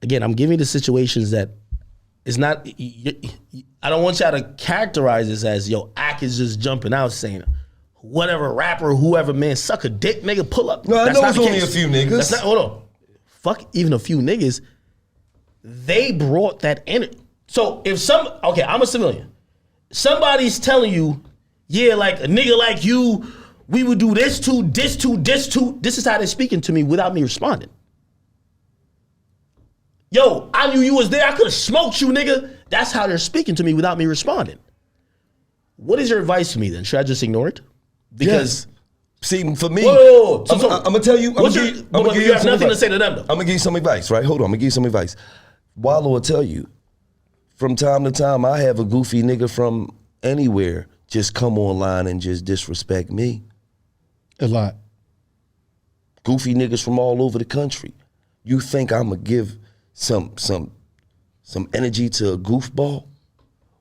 again, I'm giving you the situations that it's not, I don't want y'all to characterize this as, yo, Ak is just jumping out saying, whatever rapper, whoever, man, suck a dick, nigga, pull up. No, I know it's only a few niggas. That's not, hold on. Fuck even a few niggas. They brought that energy. So if okay, I'm a civilian. Somebody's telling you, yeah, like a nigga like you, we would do this too, this too, this too. This is how they're speaking to me without me responding. Yo, I knew you was there. I could have smoked you, nigga. That's how they're speaking to me without me responding. What is your advice to me then? Should I just ignore it? Because see, for me, whoa. I'm gonna tell you. You have nothing to say to them though. I'm gonna give you some advice, right? Hold on, I'm gonna give you some advice. Wallow will tell you, from time to time, I have a goofy nigga from anywhere just come online and just disrespect me. A lot. Goofy niggas from all over the country. You think I'm gonna give some energy to a goofball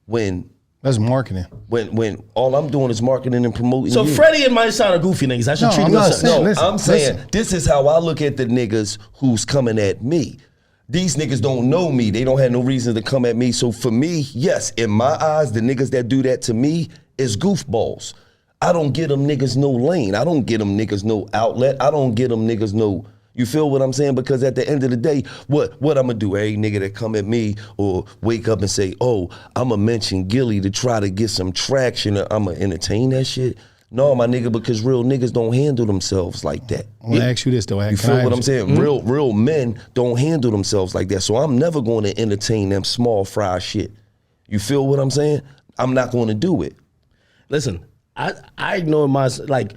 when that's marketing. When all I'm doing is marketing and promoting. So you. Freddie and my son are goofy niggas. I should treat them. I'm saying this is how I look at the niggas who's coming at me. These niggas don't know me. They don't have no reason to come at me. So for me, yes, in my eyes, the niggas that do that to me is goofballs. I don't get them niggas no lane. I don't get them niggas no outlet. I don't get them niggas no, you feel what I'm saying? Because at the end of the day, what I'm gonna do? Hey, nigga that come at me or wake up and say, oh, I'm gonna mention Gilly to try to get some traction. I'm gonna entertain that shit. No, my nigga, because real niggas don't handle themselves like that. I'm gonna ask you this though. You feel what I'm saying? Mm-hmm. Real men don't handle themselves like that. So I'm never going to entertain them small fry shit. You feel what I'm saying? I'm not going to do it. Listen, I ignore my like.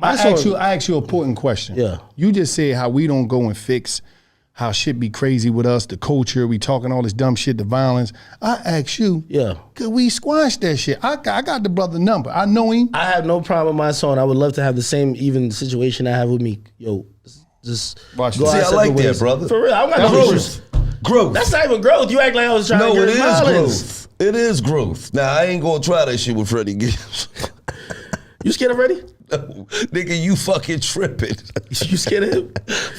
I asked you an important question. Yeah. You just said how we don't go and fix how shit be crazy with us, the culture, we talking all this dumb shit, the violence. I asked you, could we squash that shit? I got the brother number. I know him. I have no problem with my son. I would love to have the same even situation I have with Meek. Yo, just watch. See, I like that, brother. For real, I got no issues. Growth. That's not even growth. You act like I was trying to get violence. Growth. It is growth. Now, I ain't gonna try that shit with Freddie Gibbs. You scared of Freddie? No, nigga, you fucking tripping. You scared of him?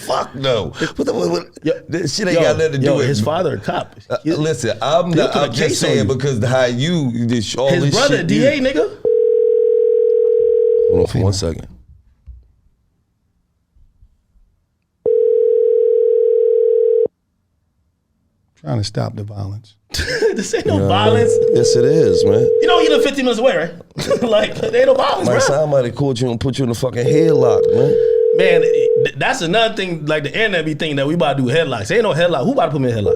Fuck no. This shit ain't got nothing to do with his father a cop. Listen, I'm just saying because how you just all his this brother, shit. DA, nigga. Hold on for 1 second. Trying to stop the violence. This ain't no violence. Yes, it is, man. You know you live 15 minutes away, right? Like, there ain't no violence, bro. Somebody called you and put you in the fucking headlock, man. Man, that's another thing, like the internet be thinking that we about to do headlocks. There ain't no headlock. Who about to put me in a headlock?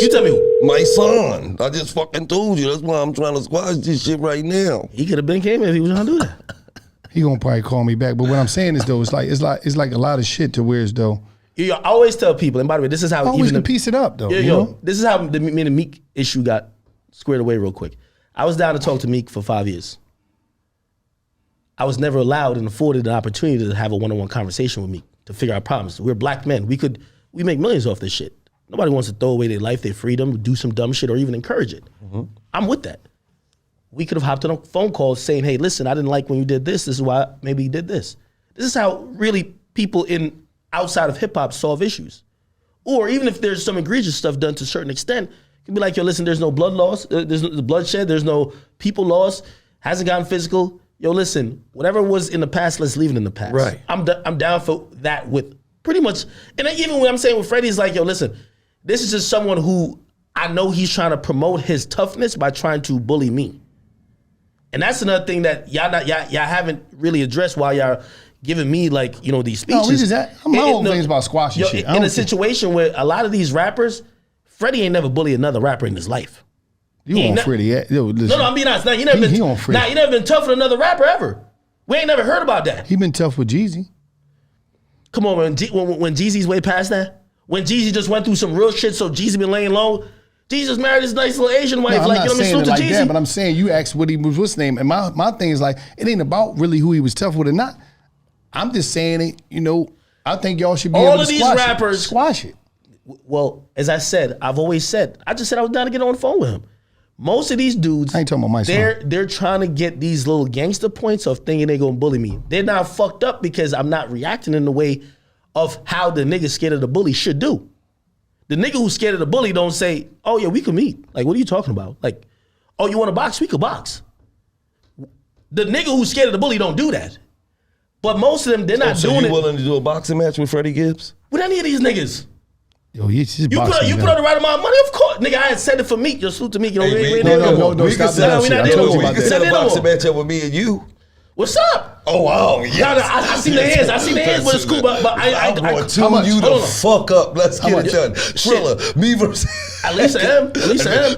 You tell me who. My son. I just fucking told you. That's why I'm trying to squash this shit right now. He could have been came if he was trying to do that. He gonna probably call me back. But what I'm saying is though, it's like a lot of shit to where it's though. You always tell people, and by the way, this is how always can piece it up though. You know? This is how me and the Meek issue got squared away real quick. I was down to talk to Meek for 5 years. I was never allowed and afforded an opportunity to have a one-on-one conversation with Meek to figure out problems. We're black men. We make millions off this shit. Nobody wants to throw away their life, their freedom, do some dumb shit, or even encourage it. Mm-hmm. I'm with that. We could have hopped on a phone call saying, hey, listen, I didn't like when you did this. This is why maybe you did this. This is how really people outside of hip hop solve issues. Or even if there's some egregious stuff done to a certain extent, it can be like, yo, listen, there's no blood loss, there's no bloodshed, there's no people lost, hasn't gotten physical. Yo, listen, whatever was in the past, let's leave it in the past. Right. I'm down for that with pretty much, and even when I'm saying with Freddie, it's like, yo, listen, this is just someone who I know he's trying to promote his toughness by trying to bully me. And that's another thing that y'all haven't really addressed while y'all giving me like, you know, these speeches. No, my whole thing's about squashing shit. In a situation where a lot of these rappers, Freddie ain't never bullied another rapper in his life. You on Freddie? No, I'm being honest. Nah, you never been tough with another rapper ever. We ain't never heard about that. He been tough with Jeezy. Come on, when Jeezy's way past that, when Jeezy just went through some real shit, so Jeezy been laying low. Jeezy just married his nice little Asian wife. No, I'm not saying it like Jeezy. that, but I'm saying you asked what he was, what's his name, and my thing is like, it ain't about really who he was tough with or not. I'm just saying it, you know, I think y'all should be able to squash it. Well, as I said, I've always said, I just said I was down to get on the phone with him. Most of these dudes, I ain't talking about my son. They're trying to get these little gangster points of thinking they're gonna bully me. They're not fucked up because I'm not reacting in the way of how the nigga scared of the bully should do. The nigga who's scared of the bully don't say, oh yeah, we can meet. Like, what are you talking about? Like, oh, you want to box? We could box. The nigga who's scared of the bully don't do that. But most of them, they're not doing it. So you willing to do a boxing match with Freddie Gibbs? With any of these niggas. Yo, he's you put on the right amount of money, of course. Nigga, I had said it for Meek. Yo, salute to Meek. You know, no, we can set a boxing match up with me and you. What's up? Oh, wow. Yes. No, I see the hands. I see the hands, but it's cool. But I'm going to tune you the fuck up. Let's get it done. Triller, me versus... At least an M.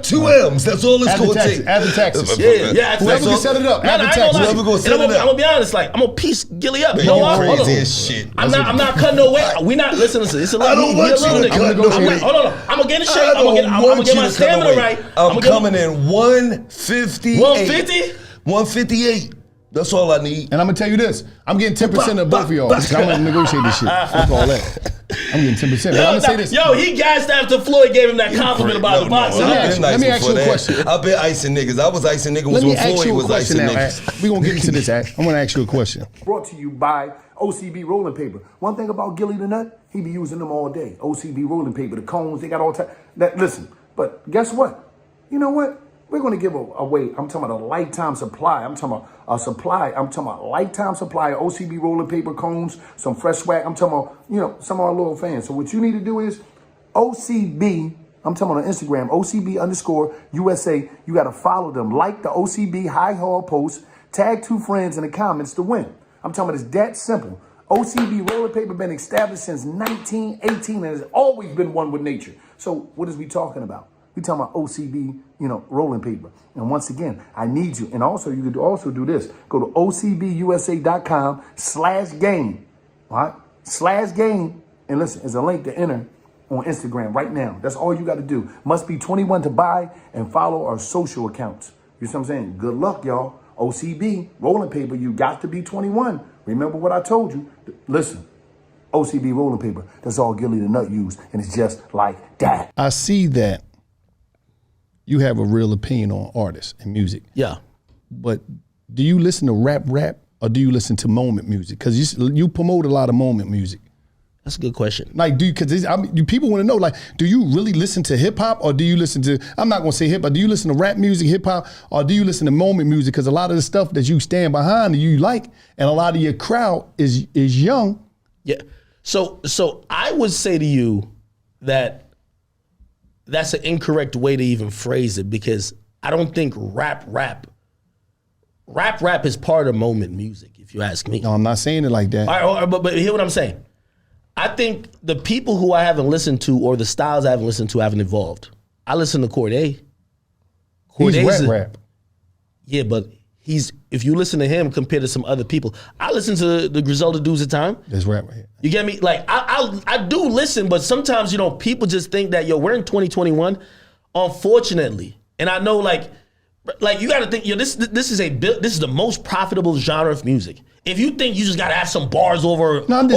2 M's. That's all it's going to take. Add the taxes. Yeah. Whoever can set it up. Add the taxes. Whoever going to set it up. I'm going to be honest. Like, I'm going to piece Gilly up. Man, You know what? crazy as shit. I'm not cutting no way. We not... Listen. It's a little... I don't want you to cut no way. Hold on. I'm going to get in shape. I'm going to get my stamina right. I'm coming in 158. 150? 158. That's all I need. And I'm gonna tell you this: I'm getting 10% of both of y'all. I'm gonna negotiate this shit. Fuck all that. I'm getting 10%. But I'm gonna say this. Yo, he gassed after Floyd gave him that compliment about the boxing. Let me ask you a question. I've been icing niggas. I was icing niggas when Floyd was icing niggas. We're gonna get into this, Act. I'm gonna ask you a question. Brought to you by OCB rolling paper. One thing about Gilly the Nut, he be using them all day. OCB rolling paper, the cones, they got all time. Listen, but guess what? You know what? We're going to give away, I'm talking about a lifetime supply. I'm talking about a supply. I'm talking about a lifetime supply of OCB rolling paper cones, some fresh swag. I'm talking about, some of our loyal fans. So what you need to do is OCB, I'm talking about on Instagram, OCB_USA. You got to follow them. Like the OCB high haul post. Tag 2 friends in the comments to win. I'm talking about it's that simple. OCB rolling paper been established since 1918 and has always been one with nature. So what is we talking about? We talking about OCB, rolling paper. And once again, I need you. And also, you could also do this. Go to OCBUSA.com/game. All right? /game. And listen, there's a link to enter on Instagram right now. That's all you got to do. Must be 21 to buy and follow our social accounts. You see what I'm saying? Good luck, y'all. OCB, rolling paper, you got to be 21. Remember what I told you. Listen. OCB rolling paper. That's all Gilly the Nut used. And it's just like that. I see that you have a real opinion on artists and music. Yeah. But do you listen to rap, or do you listen to moment music? Because you promote a lot of moment music. That's a good question. Like, because people want to know, like, do you really listen to hip hop, or do you listen to, I'm not going to say hip hop, do you listen to rap music, hip hop, or do you listen to moment music? Because a lot of the stuff that you stand behind and you like, and a lot of your crowd is young. Yeah. So I would say to you that that's an incorrect way to even phrase it, because I don't think rap is part of moment music, if you ask me. No, I'm not saying it like that. All right, but hear what I'm saying. I think the people who I haven't listened to, or the styles I haven't listened to, haven't evolved. I listen to Corday. He's rap. Yeah, but if you listen to him compared to some other people, I listen to the Griselda dudes at time. That's rap right here. You get me? Like, I do listen, but sometimes, people just think that, we're in 2021, unfortunately. And I know, like you got to think, this is the most profitable genre of music. If you think you just got to have some bars over, I ain't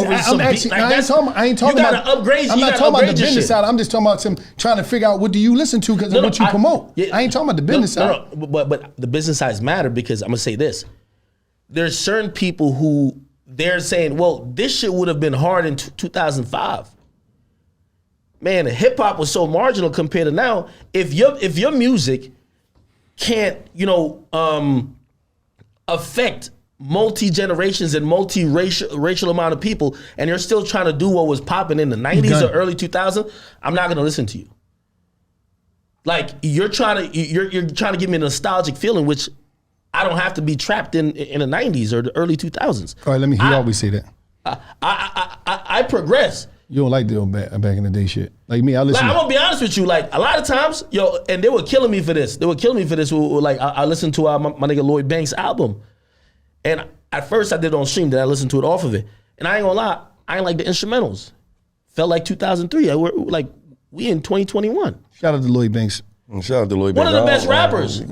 talking about upgrade. I'm not talking about the business side. I'm just talking about trying to figure out what do you listen to because of what you promote. I ain't talking about the business side. No, but the business sides matter, because I'm gonna say this: there's certain people who they're saying, well, this shit would have been hard in 2005. Man, hip hop was so marginal compared to now. If your music can't, affect multi-generations and multi-racial amount of people, and you're still trying to do what was popping in the 90s or early 2000s, I'm not gonna listen to you. Like, you're trying to give me a nostalgic feeling, which I don't have to be trapped in the 90s or the early 2000s. All right, let me hear you always say that. I progress. You don't like the old back in the day shit. Like me, I listen. I'm gonna be honest with you. Like, a lot of times, and they were killing me for this. Like, I listened to my nigga Lloyd Banks' album. And at first I did it on stream, then I listened to it off of it. And I ain't gonna lie, I ain't like the instrumentals. Felt like 2003. We in 2021. Shout out to Lloyd Banks. Shout out to Lloyd Banks. One of the best rappers.